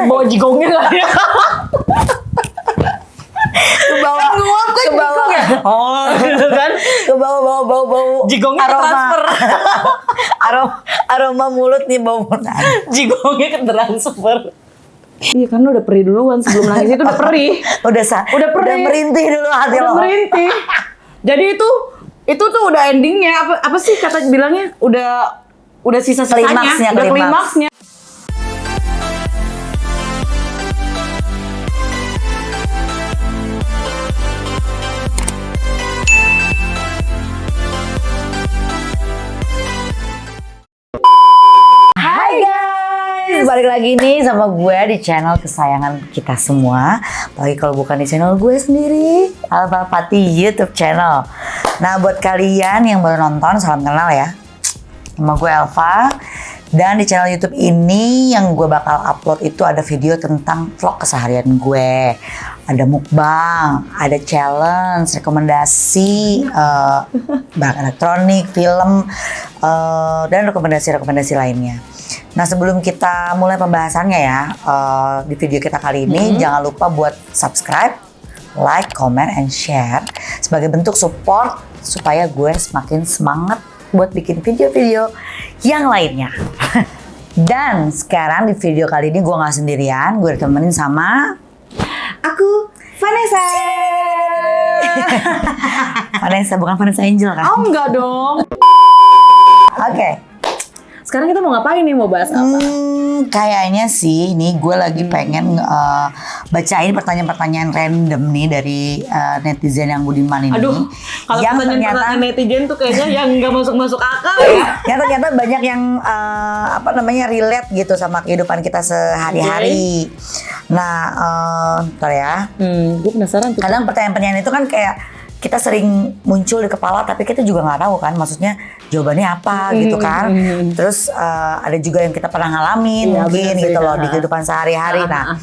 bawa jigongnya nggak ya? ke bawah ya? Oh, gitu kan? ke bau Jigongnya transfer. aroma mulut nih bau mulut. Jigongnya ke transfer. Iya kan udah perih duluan sebelum nangis itu udah perih. Udah merintih dulu hati lo. Udah merintih. Jadi itu tuh udah endingnya apa sih kata bilangnya udah sisa-sisanya, udah klimaksnya. Balik lagi nih sama gue di channel kesayangan kita semua. Apalagi kalau bukan di channel gue sendiri, Alva Pati YouTube channel. Nah buat kalian yang baru nonton, salam kenal ya. Nama gue Alva. Dan di channel YouTube ini yang gue bakal upload itu ada video tentang vlog keseharian gue. Ada mukbang, ada challenge, rekomendasi, barang elektronik, film, dan rekomendasi-rekomendasi lainnya. Nah sebelum kita mulai pembahasannya ya, di video kita kali ini jangan lupa buat subscribe, like, comment, and share sebagai bentuk support supaya gue semakin semangat buat bikin video-video yang lainnya. Dan sekarang di video kali ini gue nggak sendirian, gue ditemenin sama aku, Vanessa. Vanessa, bukan Vanessa Angel kan? Oh enggak dong. Oke. Sekarang kita mau ngapain nih? Mau bahas apa? Kayaknya sih nih gue lagi pengen bacain pertanyaan-pertanyaan random nih dari netizen yang budiman ini. Aduh, kalau pertanyaan netizen tuh kayaknya yang nggak masuk akal ya. Ya ternyata banyak yang relate gitu sama kehidupan kita sehari-hari. Nah, ntar ya. Gue penasaran tuh. Kadang pertanyaan-pertanyaan itu kan kayak kita sering muncul di kepala tapi kita juga nggak tahu kan maksudnya jawabannya apa gitu kan. Terus ada juga yang kita pernah ngalamin mungkin gitu loh di kehidupan sehari-hari. Nah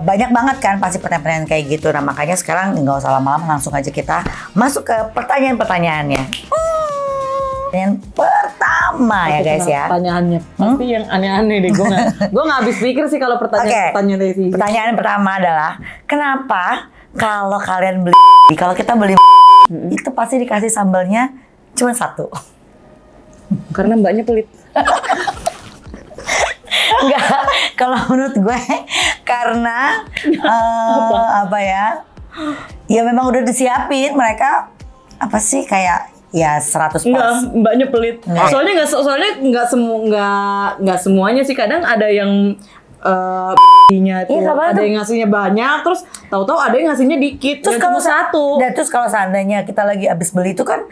banyak banget kan pasti pertanyaan-pertanyaan kayak gitu. Nah makanya sekarang nggak usah lama-lama, langsung aja kita masuk ke pertanyaan-pertanyaannya. Pertanyaan pertama ya guys ya. Pertanyaannya pasti yang aneh-aneh deh. Gue nggak habis pikir sih kalau pertanyaan itu. Pertanyaan pertama adalah kenapa kalau kalian beli, kalau kita beli itu pasti dikasih sambalnya cuma satu? Karena mbaknya pelit. Enggak, kalau menurut gue karena ya memang udah disiapin mereka kayak ya 100%. Enggak, mbaknya pelit. Soalnya nggak semuanya sih, kadang ada yang ada yang ngasihnya banyak, terus tahu-tahu ada yang ngasihnya dikit. Terus kalau satu. Dan terus kalau seandainya kita lagi habis beli itu kan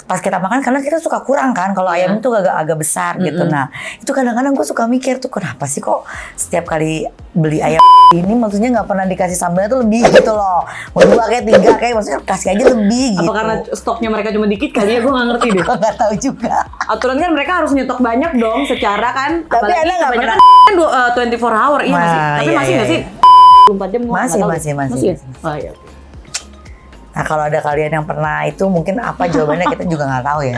pas kita makan karena kita suka kurang kan kalau ayam itu agak besar gitu. Nah itu kadang-kadang gue suka mikir tuh kenapa sih kok setiap kali beli ayam ini maksudnya nggak pernah dikasih sambalnya tuh lebih gitu loh. Mau 2 kayak 3 kayak maksudnya kasih aja lebih gitu. Apa karena stoknya mereka cuma dikit kali ya, gue nggak ngerti deh. Gue nggak tahu juga. Aturan kan mereka harus nyetok banyak dong secara kan. Tapi ada nggak pernah? Kan 24 hour iya masih. Tapi masih nggak sih? 24 jam masih. Oh, iya. Nah kalau ada kalian yang pernah itu mungkin apa jawabannya kita juga nggak tahu ya.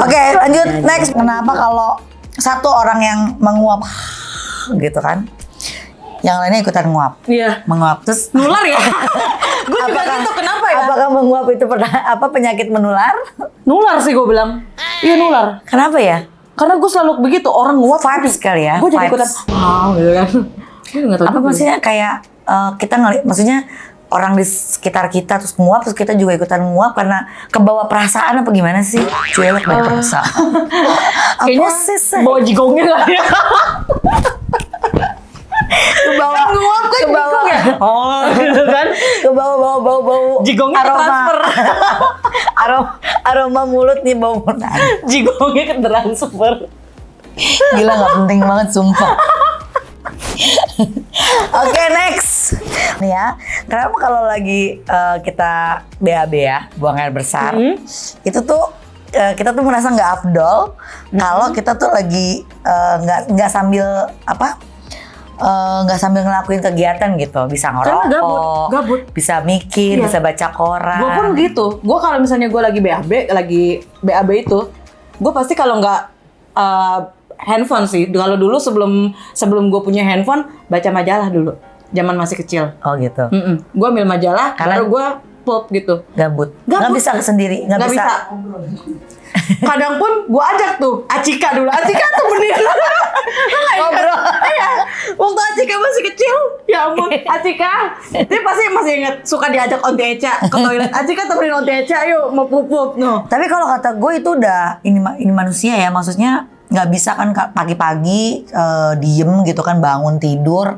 Oke, lanjut next. Kenapa kalau satu orang yang menguap gitu kan, yang lainnya ikutan nguap? Iya. Menguap terus nular ya? Gue juga gitu, kenapa ya? Apakah menguap itu penyakit menular? Nular sih gue bilang. Iya nular. Kenapa ya? Karena gue selalu begitu, orang nguap vibes kali ya. Gue jadi ikutan gitu kan. Apa maksudnya kayak kita ngeliat, maksudnya orang di sekitar kita terus nguap, terus kita juga ikutan nguap karena kebawa perasaan apa gimana sih? Cuek banget perasaan. Kayaknya bawa jigongnya lah ya. Kebawa nguap kan kebawa ya? Oh gitu kan. Kebawa bau jigongnya transfer. aroma mulut nih bau mulut. Jigongnya ke transfer. Gila nggak penting banget sumpah. Oke, next. Nih ya, kenapa kalau lagi kita BAB ya, buang air besar, itu tuh kita tuh merasa nggak afdol kalau kita tuh lagi nggak sambil nggak sambil ngelakuin kegiatan gitu, bisa ngerokok, gabut. bisa mikir, bisa baca koran. Gue pun gitu. Gue kalau misalnya gue lagi BAB itu, gue pasti kalau nggak handphone sih. Kalau dulu sebelum gue punya handphone, baca majalah dulu. Zaman masih kecil. Oh gitu. Gue ambil majalah, Karena- baru gue pop gitu. Gabut. Gabut. Nggak bisa sendiri, nggak bisa. Kadang pun gue ajak tuh Acika dulu. Acika tuh bener. Ngobrol. Iya. Waktu Acika masih kecil, ya ampun, Acika. Dia pasti masih inget suka diajak Onti Eca ke toilet. Acika temenin Onti Eca, yuk mau pup no. Tapi kalau kata gue itu udah ini manusia ya, maksudnya nggak bisa kan pagi-pagi diem gitu kan, bangun tidur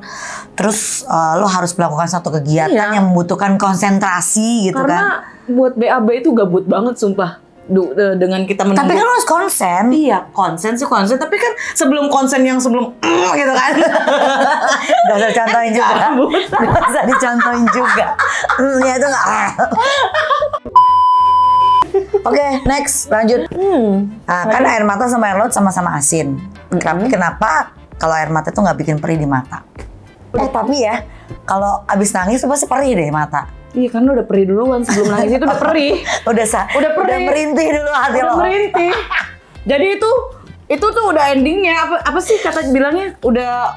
terus lo harus melakukan satu kegiatan Iya. yang membutuhkan konsentrasi gitu Karena kan. buat BAB itu gabut banget sumpah. Dengan kita menunggu. Tapi kan lo harus konsen. Iya, konsen sih konsen. Tapi kan sebelum konsen yang sebelum gitu kan. Gak usah contohin juga. Gabut. Gak usah dicontohin juga. Ya itu gak. Oke, next lanjut. Nah, kan air mata sama air laut sama-sama asin. Tapi kenapa kalau air mata tuh nggak bikin perih di mata? Tapi ya, kalau abis nangis tuh pasti perih deh mata. Iya, kan lu udah perih duluan, sebelum nangis itu udah perih. Udah Udah perih. udah merintih dulu hati Udah lo. merintih. Jadi itu tuh udah endingnya, apa sih kata bilangnya, udah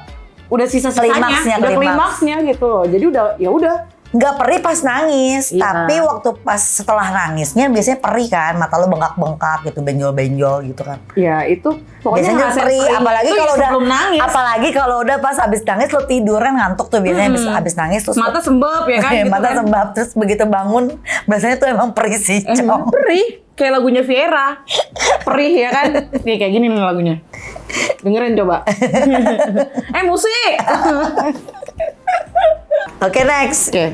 sisa-sisanya, Klimaksnya, udah klimaks. klimaksnya gitu loh. Jadi udah Nggak perih pas nangis, Iya. tapi waktu pas setelah nangisnya biasanya perih kan, mata lo bengkak-bengkak gitu, benjol-benjol gitu kan. ya itu pokoknya Biasanya ngerasain perih, perihnya apalagi itu kalau ya udah sebelum nangis. apalagi kalau udah pas abis nangis lo tidur kan ngantuk tuh biasanya abis nangis terus Mata sembab ya kan gitu mata kan. sembab terus begitu bangun biasanya tuh emang perih sih, Cong. Perih kayak lagunya Viera. Perih ya kan. Nih kayak gini nih lagunya. Dengerin coba. Musik. Oke, next. Oke.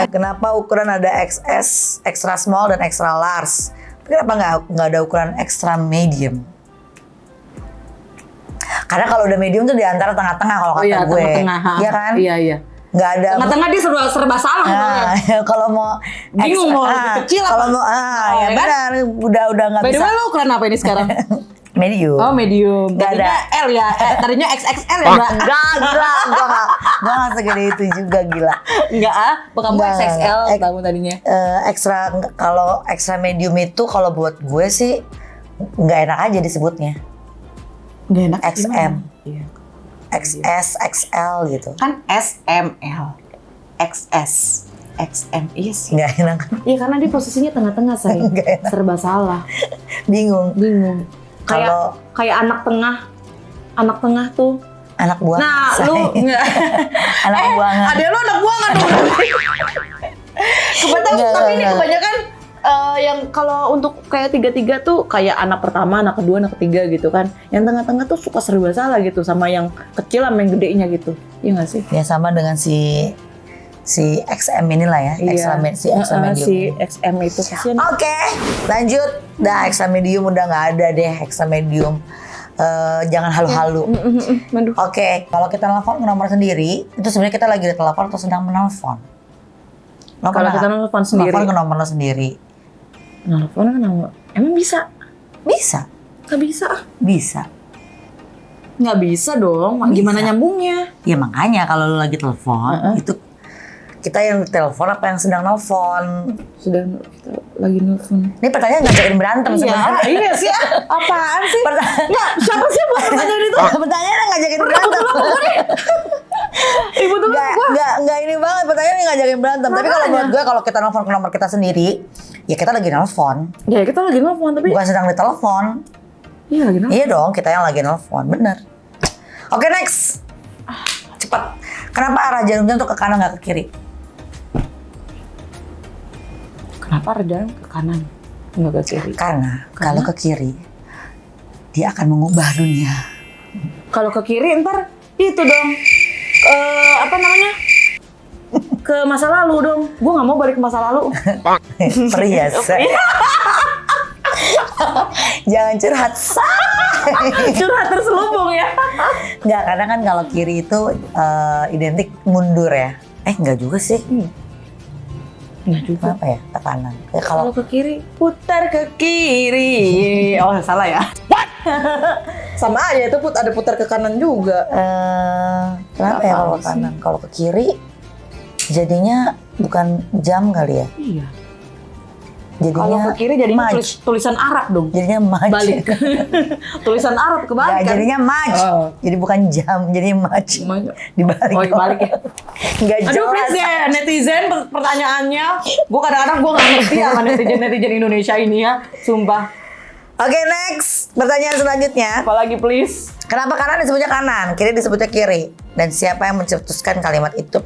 Kenapa ukuran ada XS, extra small dan extra large? Kenapa nggak ada ukuran extra medium? Karena kalau udah medium tuh di antara tengah-tengah kalau kata Iya, gue. tengah-tengah. Iya kan? Iya. Nggak ada. Tengah-tengah dia serba salah. Nah, kalau mau Bingung mau lebih kecil apa? Kalau mau ya ya kan? benar, udah nggak By the bisa. way, lo ukuran apa ini sekarang? Medium. Oh, medium. Nggak ada. Tadinya L ya. Tadinya XXL ya, Mbak? Enggak, gila. Gua nggak segede itu juga, gila. Enggak ah. Kamu Nggak, XXL nggak. kamu tadinya. Kalau extra medium itu kalau buat gue sih nggak enak aja disebutnya. Enggak enak. XM. Iya. XS, XL gitu. Kan SML. XS. XM. Iya sih. Nggak enak. Iya karena dia posisinya tengah-tengah saya. Nggak enak. Serba salah. Bingung. Kayak anak tengah tuh. Anak buah. Nah, lu enggak. Anak buangan. Ada lu anak buangan dong. Tapi ini kebanyakan yang kalau untuk kayak tiga tuh kayak anak pertama, anak kedua, anak ketiga gitu kan. Yang tengah-tengah tuh suka serba salah gitu sama yang kecil sama yang gedenya gitu. Iya nggak sih? Ya sama dengan si XM inilah ya. Iya. Si XM medium. Si XM itu kasihan. Oke, lanjut. Dah extra medium udah nggak ada deh extra medium. Jangan halu-halu. Aduh. Oke, kalau kita telepon ke nomor sendiri, itu sebenarnya kita lagi telepon atau sedang menelpon? Lo Kalau pernah kita nggak? nelfon sendiri. Telepon ke nomor lo sendiri. Nelfon kan nama. Emang bisa? Bisa, Nggak bisa. bisa. Nggak bisa dong. Gimana nyambungnya? Ya makanya kalau lo lagi telepon, itu kita yang telepon apa yang sedang nelfon? Sudah kita lagi nelfon. Ini pertanyaan ngajakin berantem sebenarnya. Iya sih. Apaan sih? Pertanyaan Nggak, siapa sih buat pertanyaan itu? pertanyaan ngajakin berantem. Ibu tuh Nggak ini banget pertanyaan ngajakin berantem. Tapi kalau menurut gue kalau kita nelfon ke nomor kita sendiri, ya kita lagi nelfon, Ya kita lagi nelfon tapi. bukan sedang ditelepon. Iya lagi nelfon. Iya dong, kita yang lagi nelfon, bener. Oke, next. Cepat. Kenapa arah jarumnya tuh ke kanan nggak ke kiri? Kenapa rejalan ke kanan? Nggak ke kiri. Karena kalau ke kiri, dia akan mengubah dunia. Kalau ke kiri ntar itu dong. Apa namanya? Ke masa lalu dong. Gue nggak mau balik ke masa lalu. Perhiasan. Jangan curhat. Curhat terselubung ya. Nggak, karena kan kalau kiri itu identik mundur ya. Nggak juga sih. Nggak juga. Apa ya? Ke kanan. Ya, Kalau ke kiri, putar ke kiri. Oh, salah ya? What? Sama aja itu ada putar ke kanan juga. Kenapa Nggak ya kalau tahu ke kanan? Kalau ke kiri, jadinya bukan jam kali ya? Iya. Jadinya ke kiri jadinya maj. tulisan Arab dong. Jadinya maj. Balik. Tulisan Arab kebalik kan? Jadinya maj. Oh. Jadi bukan jam, jadinya maj. Dibalik. Oh, dibalik ya. Nggak Aduh, jelas. please ya, netizen pertanyaannya. Gue kadang-kadang gue nggak ngerti sama netizen Indonesia ini ya. Sumpah. Oke, next. Pertanyaan selanjutnya. Apalagi please. Kenapa kanan disebutnya kanan, kiri disebutnya kiri? Dan siapa yang mencetuskan kalimat itu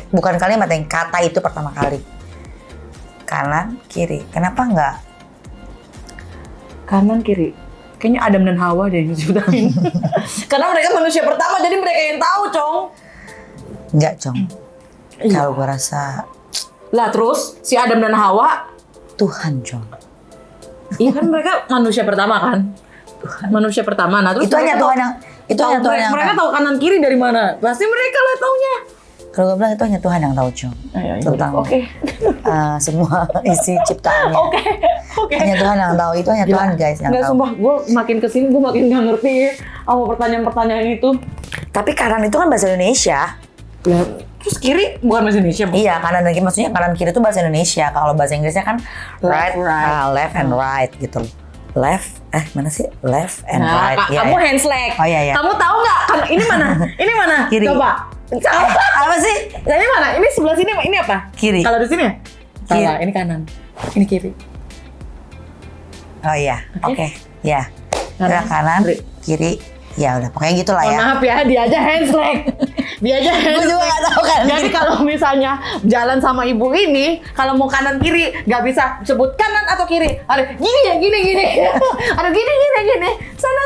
bukan kalimat yang kata itu pertama kali? Kanan, kiri. Kenapa enggak? Kanan kiri. Kayaknya Adam dan Hawa deh yang disebutkan. Karena mereka manusia pertama, jadi mereka yang tahu, Cong. Enggak, Cong. Iya. Kalau gua rasa Lah terus si Adam dan Hawa, Tuhan, Cong. iya kan mereka manusia pertama kan? Manusia pertama. Nah terus Itu hanya mereka Tuhan yang mereka tahu kanan kiri dari mana? Pasti mereka lah taunya. Kalau gue bilang itu hanya Tuhan yang tahu, Cong. Tentang Oke. semua isi ciptaannya. Oke. Hanya Tuhan yang tahu. Itu hanya Tuhan, guys, yang Nggak, tahu. sumpah, gue makin kesini gue makin nggak ngerti sama pertanyaan-pertanyaan itu. Tapi kanan itu kan bahasa Indonesia. Ya, terus kiri bukan bahasa Indonesia, Bu? Iya, kanan dan kiri, maksudnya kanan kiri itu bahasa Indonesia. Kalau bahasa Inggrisnya kan Left, right. left and right gitu. Left, mana sih? Left and Nah, right. Iya, kamu iya. hand slack. Oh, iya, iya. Kamu tahu nggak? Kan ini mana? Ini mana? Kiri. Coba. Apa sih? Ini mana? Ini sebelah sini. Ini apa? Kiri. Kalau di sini ya? Kiri. Salah. Ini kanan. Ini kiri. Oh iya, oke. Ya. Kanan, Kanan, kiri. kiri. Ya udah, pokoknya gitulah Mohon ya. maaf ya, dia aja hand slack. Dia aja hand Gue juga slack. nggak tahu kanan Jadi kiri. kalau misalnya jalan sama ibu ini, kalau mau kanan kiri, nggak bisa sebut kanan atau kiri. Ada gini ya, gini. Ada gini. Sana.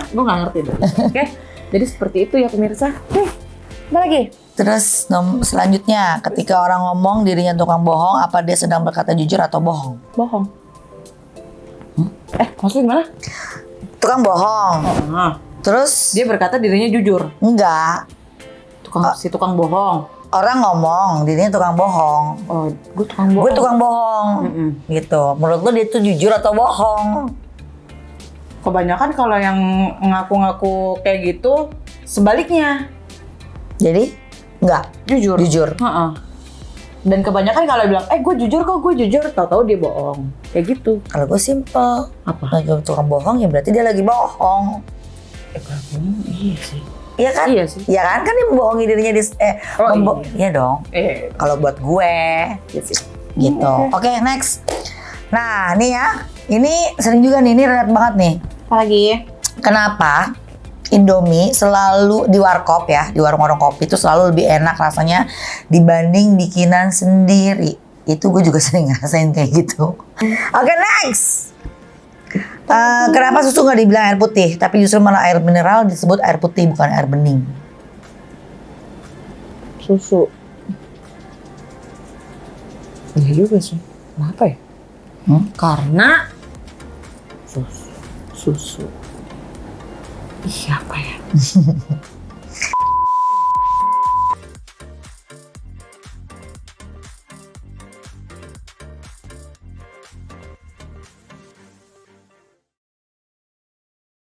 Gue nggak ngerti deh. Oke, jadi seperti itu ya pemirsa. Apa lagi? Terus selanjutnya, ketika orang ngomong dirinya tukang bohong, apa dia sedang berkata jujur atau bohong? Bohong. Maksudnya gimana? Tukang bohong. Nah, Terus dia berkata dirinya jujur. enggak. Si tukang bohong. Orang ngomong dirinya tukang bohong. Oh, gue tukang bohong. Gue tukang bohong. Gitu. Menurut lo dia itu jujur atau bohong? Kebanyakan kalau yang ngaku-ngaku kayak gitu, sebaliknya. Jadi enggak. Jujur. Jujur. Heeh. Dan kebanyakan kalau bilang, gue jujur kok, gue jujur, tahu-tahu dia bohong. Kayak gitu. Kalau gue simple. Apa? Lagi tukang bohong ya berarti dia lagi bohong. Iya sih. Iya kan? Iya sih. Iya kan? Kan dia membohongi dirinya iya dong. Kalau buat gue Iya sih. gitu. Oke, next. Nah, nih ya. Ini sering juga nih, ini relate banget nih. Apa lagi? Kenapa Indomie selalu di warkop ya, di warung-warung kopi itu selalu lebih enak rasanya dibanding bikinan sendiri. Itu gue juga sering ngerasain kayak gitu. Oke, next. Kenapa susu nggak dibilang air putih, tapi justru malah air mineral disebut air putih bukan air bening? Susu. Iya juga sih. Kenapa ya? Karena susu. Iya apa ya?